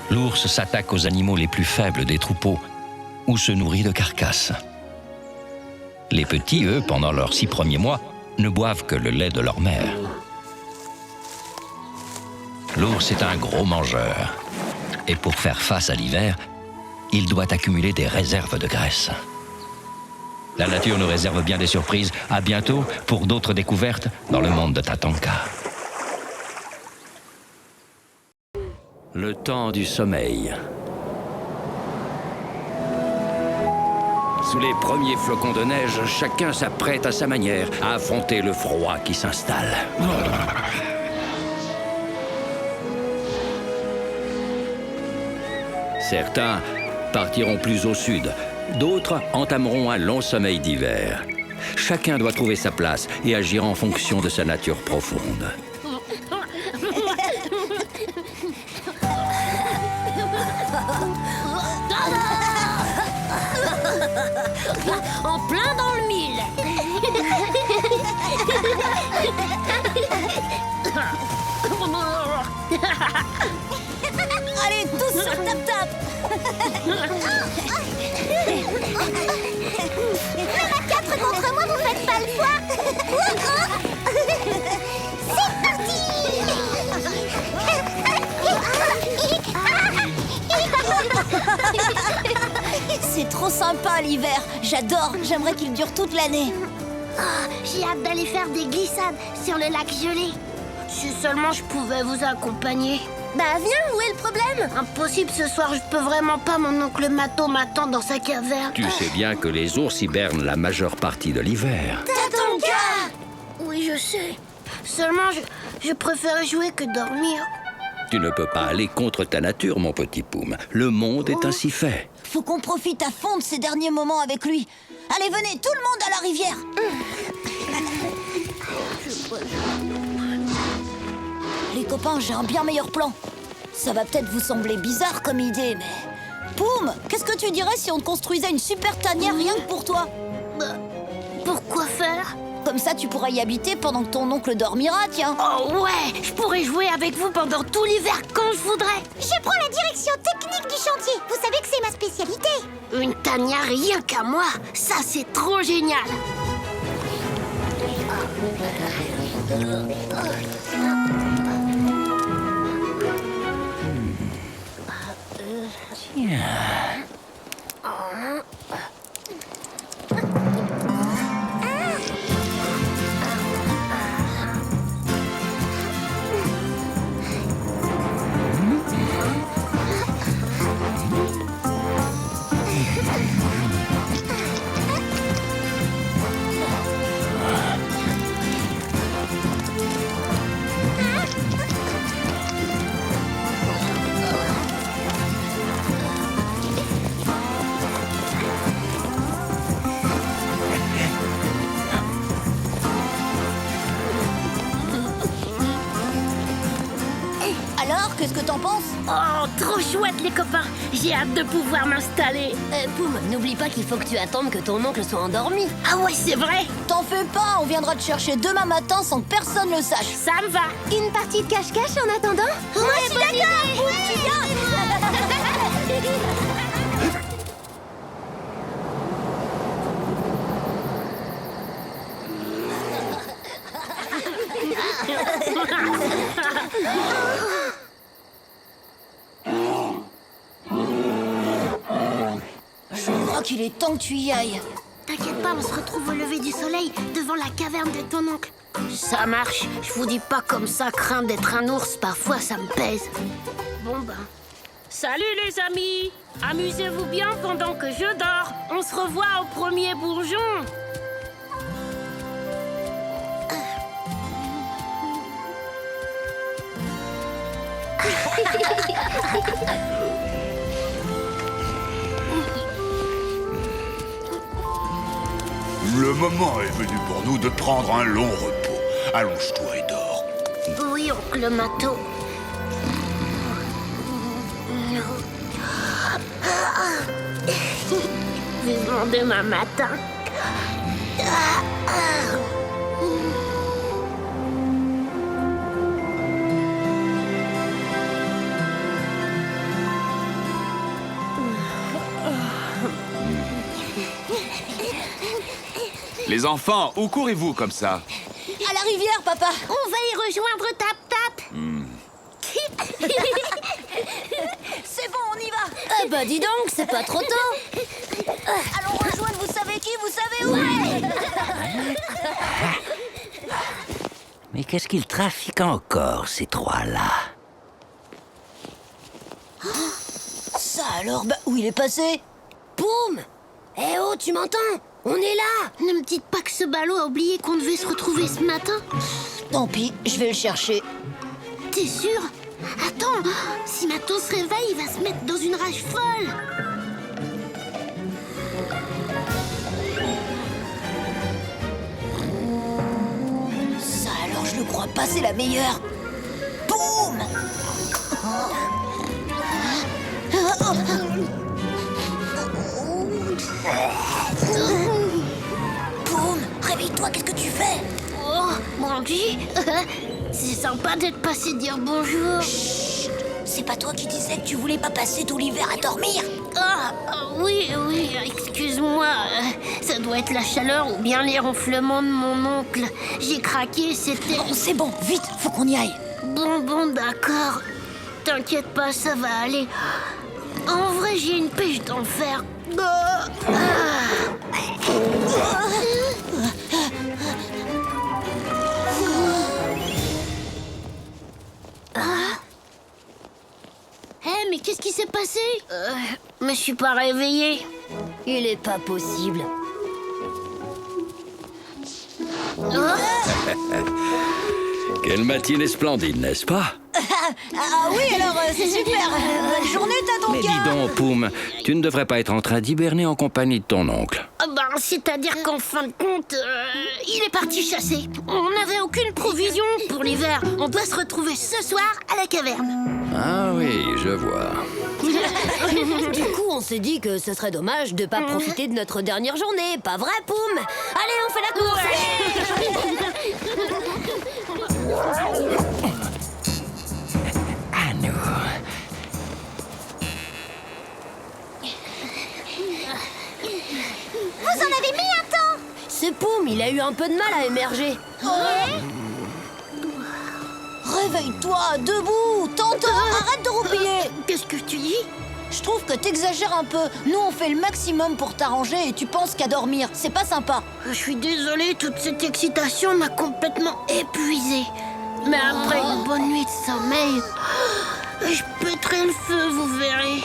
J: L'ours s'attaque aux animaux les plus faibles des troupeaux ou se nourrit de carcasses. Les petits, eux, pendant leurs 6 premiers mois, ne boivent que le lait de leur mère. L'ours est un gros mangeur. Et pour faire face à l'hiver, il doit accumuler des réserves de graisse. La nature nous réserve bien des surprises. À bientôt pour d'autres découvertes dans le monde de Tatanka. Le temps du sommeil. Sous les premiers flocons de neige, chacun s'apprête à sa manière à affronter le froid qui s'installe. Certains partiront plus au sud, d'autres entameront un long sommeil d'hiver. Chacun doit trouver sa place et agir en fonction de sa nature profonde.
G: En plein dans le mille.
D: Allez, tous sur tap-tap.
C: Même à 4 contre moi, vous faites pas le poids. C'est parti.
D: C'est trop sympa l'hiver. J'adore. J'aimerais qu'il dure toute l'année.
C: J'ai hâte d'aller faire des glissades sur le lac gelé.
K: Si seulement je pouvais vous accompagner.
C: Bah viens, où est le problème?
K: Impossible ce soir, je peux vraiment pas, mon oncle Mato m'attend dans sa caverne.
J: Tu sais bien que les ours hibernent la majeure partie de l'hiver.
C: T'as ton gars.
K: Oui, je sais. Seulement, je préfère jouer que dormir.
J: Tu ne peux pas aller contre ta nature, mon petit Poum. Le monde est ainsi fait.
D: Faut qu'on profite à fond de ces derniers moments avec lui. Allez, venez, tout le monde à la rivière. Les copains, j'ai un bien meilleur plan. Ça va peut-être vous sembler bizarre comme idée, mais... Poum, qu'est-ce que tu dirais si on te construisait une super tanière rien que pour toi?
K: Pourquoi faire?
D: Comme ça, tu pourras y habiter pendant que ton oncle dormira, tiens.
K: Oh ouais, je pourrais jouer avec vous pendant tout l'hiver quand je voudrais.
C: Je prends la direction technique du chantier. Vous savez que c'est ma spécialité.
K: Une tanière rien qu'à moi, ça c'est trop génial.
D: Alors, qu'est-ce que t'en penses?
K: Oh, trop chouette les copains. J'ai hâte de pouvoir m'installer.
G: Poum, n'oublie pas qu'il faut que tu attendes que ton oncle soit endormi.
K: Ah ouais, c'est vrai.
D: T'en fais pas, on viendra te chercher demain matin sans que personne le sache.
K: Ça me va.
C: Une partie de cache-cache en attendant?
D: Moi, je suis d'accord. Poum, tu viens? Je crois qu'il est temps que tu y ailles.
K: T'inquiète pas, on se retrouve au lever du soleil devant la caverne de ton oncle. Ça marche. Je vous dis pas comme ça, craindre d'être un ours. Parfois, ça me pèse. Bon ben... Salut les amis. Amusez-vous bien pendant que je dors. On se revoit au premier bourgeon.
I: Le moment est venu pour nous de prendre un long repos. Allonge-toi et dors.
K: Oui, oncle Mato. Vivement demain matin.
F: Les enfants, où courez-vous comme ça?
D: À la rivière, papa.
K: On va y rejoindre Tap Tap.
D: C'est bon, on y va.
G: Ah bah dis donc, c'est pas trop tôt.
D: Allons rejoindre, vous savez qui, vous savez où?
N: Mais qu'est-ce qu'ils trafiquent encore, ces trois-là?
D: alors, où il est passé?
G: Poum! Eh oh, tu m'entends? On est là!
K: Ne me dites pas que ce ballot a oublié qu'on devait se retrouver ce matin.
D: Tant pis, je vais le chercher.
K: T'es sûr? Attends, si Mato se réveille, il va se mettre dans une rage folle.
D: Ça alors, je le crois pas, c'est la meilleure. Boum! Boum! Réveille-toi, qu'est-ce que tu fais?
K: Oh, Brandy, c'est sympa d'être passé dire bonjour.
D: Chut! C'est pas toi qui disais que tu voulais pas passer tout l'hiver à dormir?
K: Oui, excuse-moi. Ça doit être la chaleur ou bien les ronflements de mon oncle. J'ai craqué, c'était...
D: Bon, c'est bon, vite, faut qu'on y aille.
K: Bon, d'accord. T'inquiète pas, ça va aller. En vrai, j'ai une pêche d'enfer. Mais qu'est-ce qui s'est passé? Me suis pas réveillée.
G: Il est pas possible.
A: Quelle matinée splendide, n'est-ce pas?
D: Ah oui, alors c'est super. Bonne journée, tonton.
A: Mais dis donc, Poum, tu ne devrais pas être en train d'hiberner en compagnie de ton oncle.
K: C'est-à-dire qu'en fin de compte, il est parti chasser. On n'avait aucune provision pour l'hiver. On doit se retrouver ce soir à la caverne.
A: Ah oui, je vois.
G: Du coup, on s'est dit que ce serait dommage de pas profiter de notre dernière journée. Pas vrai, Poum? Allez, on fait la course!
J: À nous.
C: Vous en avez mis un temps.
G: Ce Poum, il a eu un peu de mal à émerger.
D: Réveille-toi, debout. Tonton, arrête de roupiller.
K: Qu'est-ce que tu dis?
D: Je trouve que t'exagères un peu. Nous, on fait le maximum pour t'arranger et tu penses qu'à dormir. C'est pas sympa.
K: Je suis désolée, toute cette excitation m'a complètement épuisée. Mais après une bonne nuit de sommeil, je pèterai le feu, vous verrez.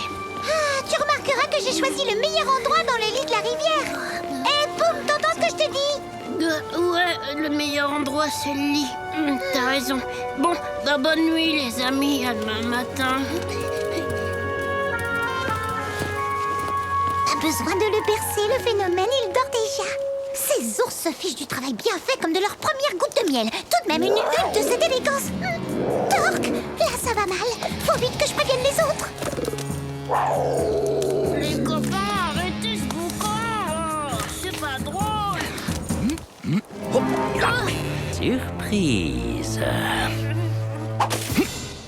C: Tu remarqueras que j'ai choisi le meilleur endroit dans le lit de la rivière. Poum, t'entends ce que je te dis?
K: Ouais, le meilleur endroit, c'est le lit. T'as raison. Bon, bonne nuit, les amis. À demain matin.
C: Pas besoin de le bercer, le phénomène, il dort déjà. Ces ours se fichent du travail bien fait comme de leur première goutte de miel. Tout de même une hutte de cette élégance. Torque, là ça va mal. Faut vite que je prévienne les autres.
K: Les copains, arrêtez ce boucan. C'est pas drôle.
A: Surprise.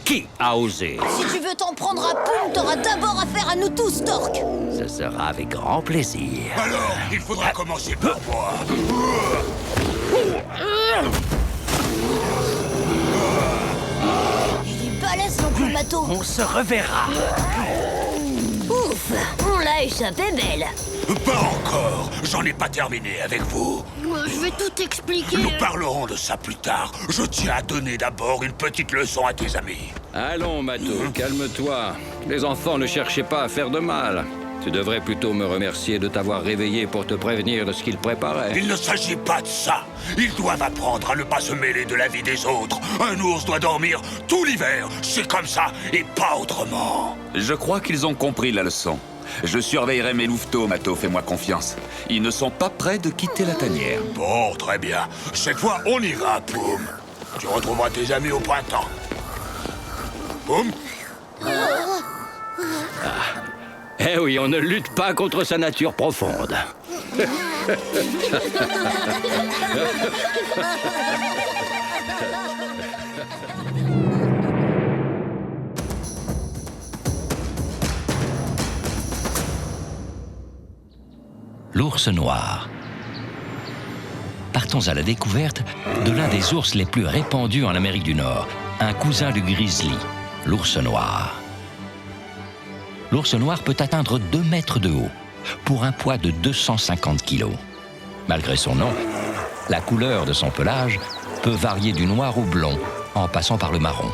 A: Qui a osé?
D: Si tu veux t'en prendre à Poum, t'auras d'abord affaire à nous tous, Torque.
A: Ce sera avec grand plaisir.
I: Alors, il faudra commencer par moi.
D: Il est balèze, l'oncle Mato.
J: On se reverra.
G: Ouf, on l'a échappé belle.
I: Pas encore. J'en ai pas terminé avec vous.
K: Je vais tout expliquer.
I: Nous parlerons de ça plus tard. Je tiens à donner d'abord une petite leçon à tes amis.
A: Allons, Mato, calme-toi. Les enfants ne cherchaient pas à faire de mal. Tu devrais plutôt me remercier de t'avoir réveillé pour te prévenir de ce qu'ils préparaient.
I: Il ne s'agit pas de ça. Ils doivent apprendre à ne pas se mêler de la vie des autres. Un ours doit dormir tout l'hiver. C'est comme ça et pas autrement.
F: Je crois qu'ils ont compris la leçon. Je surveillerai mes louveteaux, Mato, fais-moi confiance. Ils ne sont pas prêts de quitter la tanière.
I: Bon, très bien. Cette fois, on ira, Poum. Tu retrouveras tes amis au printemps. Poum.
A: Eh oui, on ne lutte pas contre sa nature profonde.
J: L'ours noir. Partons à la découverte de l'un des ours les plus répandus en Amérique du Nord, un cousin du grizzly, l'ours noir. L'ours noir peut atteindre 2 mètres de haut, pour un poids de 250 kilos. Malgré son nom, la couleur de son pelage peut varier du noir au blond, en passant par le marron.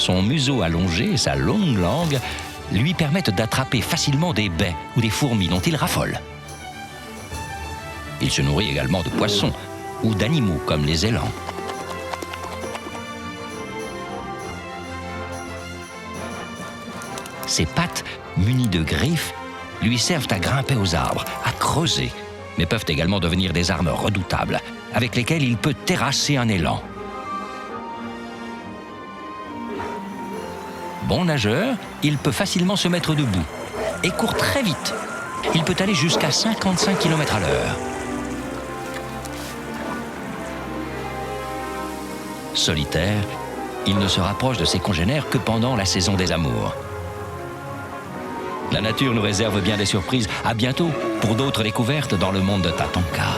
J: Son museau allongé et sa longue langue lui permettent d'attraper facilement des baies ou des fourmis dont il raffole. Il se nourrit également de poissons ou d'animaux comme les élans. Ses pattes, munies de griffes, lui servent à grimper aux arbres, à creuser, mais peuvent également devenir des armes redoutables, avec lesquelles il peut terrasser un élan. Bon nageur, il peut facilement se mettre debout et court très vite. Il peut aller jusqu'à 55 km à l'heure. Solitaire, il ne se rapproche de ses congénères que pendant la saison des amours. La nature nous réserve bien des surprises. À bientôt pour d'autres découvertes dans le monde de Tatanka.